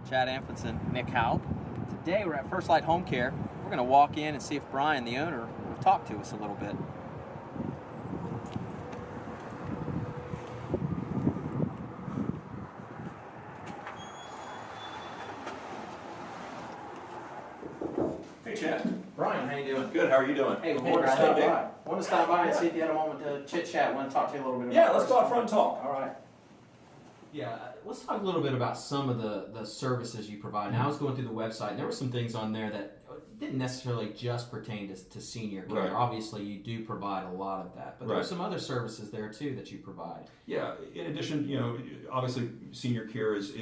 Chad Amphison, Nick Haupt. Today we're at First Light Home Care. We're going to walk in and see if Brian, the owner, will talk to us a little bit. Hey, Chad. Brian, how you doing? Good. How are you doing? Hey, we wanted to stop by. Want to stop by and see if you had a moment to chit-chat. Want to talk to you a little bit about Yeah, let's go out front and talk. All right. Yeah, let's talk a little bit about some of the services you provide. Now, I was going through the website, and there were some things on there that didn't necessarily just pertain to senior care. Right. Obviously, you do provide a lot of that, but there are some other services there, too, that you provide. Yeah, in addition, obviously senior care is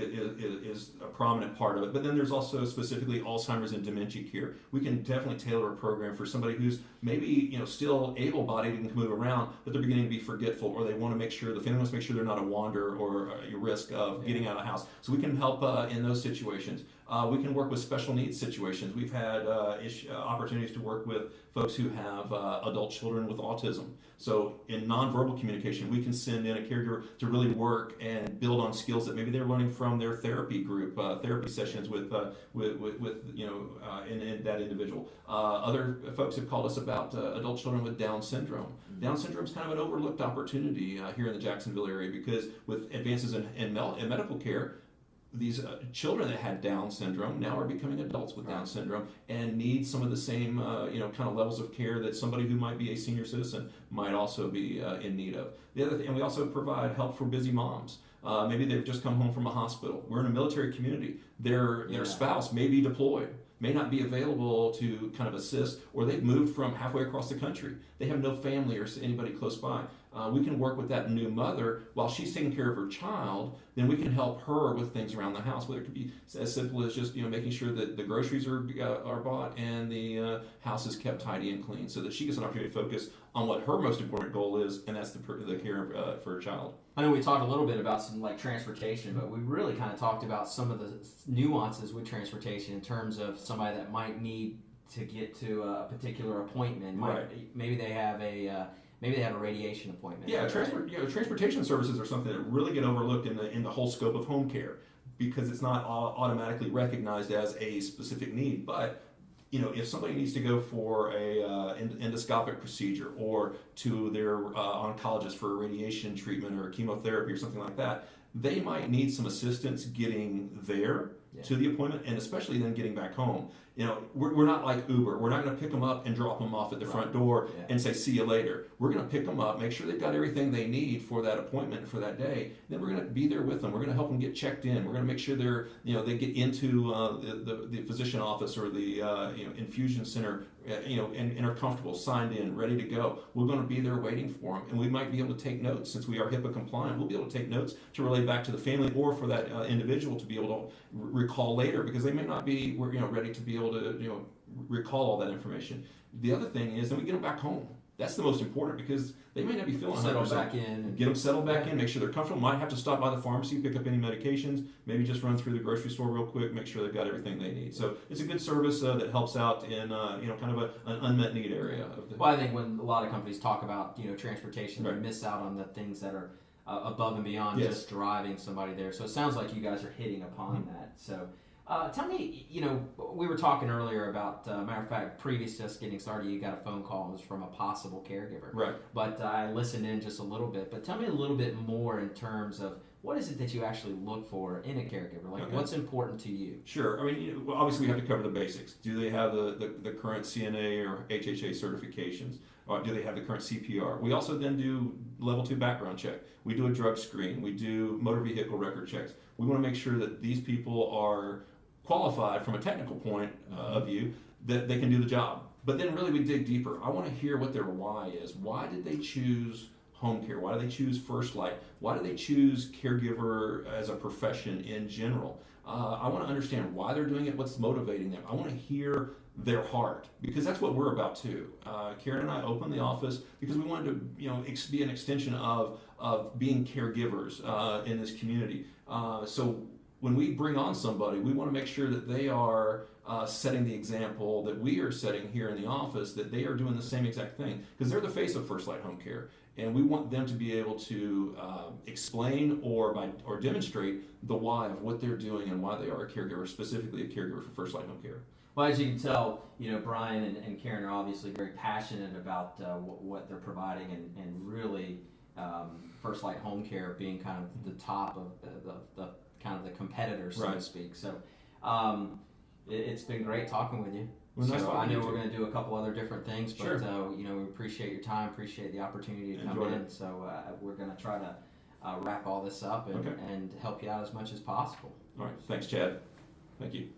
a prominent part of it, but then there's also specifically Alzheimer's and dementia care. We can definitely tailor a program for somebody who's maybe, still able-bodied and can move around, but they're beginning to be forgetful, or they want to make sure, the family wants to make sure they're not a wanderer or a risk of getting out of the house. So we can help in those situations. We can work with special needs situations. We've had opportunities to work with folks who have adult children with autism. So in nonverbal communication, we can send in a caregiver to really work and build on skills that maybe they're learning from their therapy group, therapy sessions with in that individual. Other folks have called us about adult children with Down syndrome. Down syndrome is kind of an overlooked opportunity here in the Jacksonville area, because with advances in medical care, these children that had Down syndrome now are becoming adults with Down syndrome and need some of the same kind of levels of care that somebody who might be a senior citizen might also be in need of. The other thing, and we also provide help for busy moms. Maybe they've just come home from a hospital. We're in a military community. Their spouse may be deployed, may not be available to kind of assist, or they've moved from halfway across the country. They have no family or anybody close by. We can work with that new mother while she's taking care of her child. Then we can help her with things around the house, whether it could be as simple as just making sure that the groceries are bought and the house is kept tidy and clean, so that she gets an opportunity to focus on what her most important goal is, and that's the care for her child. I know we talked a little bit about some transportation, but we really kind of talked about some of the nuances with transportation in terms of somebody that might need to get to a particular appointment. Maybe they have a radiation appointment. Yeah, transportation services are something that really get overlooked in the whole scope of home care, because it's not automatically recognized as a specific need. But if somebody needs to go for a endoscopic procedure, or to their oncologist for a radiation treatment or chemotherapy or something like that, they might need some assistance getting there to the appointment, and especially then getting back home. We're not like Uber. We're not going to pick them up and drop them off at the front door and say, see you later. We're going to pick them up, make sure they've got everything they need for that appointment for that day. Then we're going to be there with them. We're going to help them get checked in. We're going to make sure they get into the physician office or the infusion center, and are comfortable, signed in, ready to go. We're going to be there waiting for them, and we might be able to take notes. Since we are HIPAA compliant, we'll be able to take notes to relay back to the family, or for that individual to be able to recall later, because they may not be ready to be able to recall all that information. The other thing is, then we get them back home. That's the most important, because they may not be feeling 100%. Settle back in. Get them settled back in, make sure they're comfortable. Might have to stop by the pharmacy, pick up any medications, maybe just run through the grocery store real quick, make sure they've got everything they need. So it's a good service that helps out in kind of an unmet need area. Well, I think when a lot of companies talk about transportation, they miss out on the things that are above and beyond just driving somebody there. So it sounds like you guys are hitting upon that. So tell me, we were talking earlier about, matter of fact, previous to us getting started, you got a phone call. It was from a possible caregiver. Right. But I listened in just a little bit. But tell me a little bit more in terms of what is it that you actually look for in a caregiver? What's important to you? Sure. I mean, obviously we have to cover the basics. Do they have the current CNA or HHA certifications? Or do they have the current CPR? We also then do level 2 background check. We do a drug screen. We do motor vehicle record checks. We want to make sure that these people are qualified from a technical point of view, that they can do the job. But then really we dig deeper. I want to hear what their why is. Why did they choose home care? Why do they choose First Light? Why do they choose caregiver as a profession in general? I want to understand why they're doing it, what's motivating them. I want to hear their heart, because that's what we're about too. Karen and I opened the office because we wanted to be an extension of being caregivers in this community. So when we bring on somebody, we want to make sure that they are setting the example that we are setting here in the office, that they are doing the same exact thing, because they're the face of First Light Home Care. and we want them to be able to explain or demonstrate the why of what they're doing and why they are a caregiver, specifically a caregiver for First Light Home Care. Well, as you can tell, Brian and Karen are obviously very passionate about what they're providing, and really First Light Home Care being kind of the top of the kind of the competitors, so to speak. So it's been great talking with you. Well, so I know we're going to do a couple other different things, but sure. We appreciate your time, appreciate the opportunity to come in. So we're going to try to wrap all this up and help you out as much as possible. All right. Thanks, Chad. Thank you.